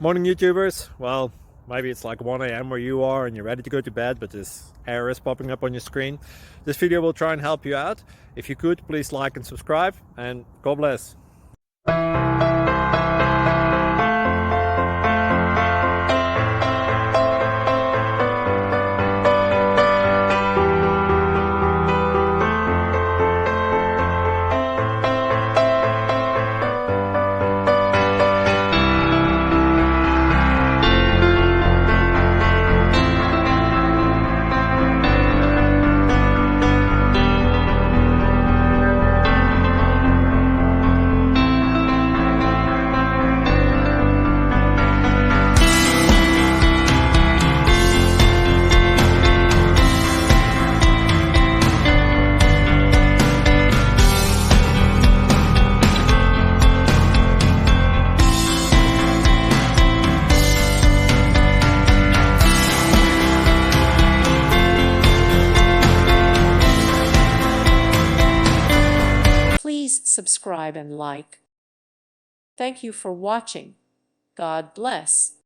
Morning YouTubers. Well, maybe it's like 1 a.m. where you are and you're ready to go to bed, but this error is popping up on your screen. This video will try and help you out. If you could, please like and subscribe, and God bless. Please subscribe and like. Thank you for watching. God bless.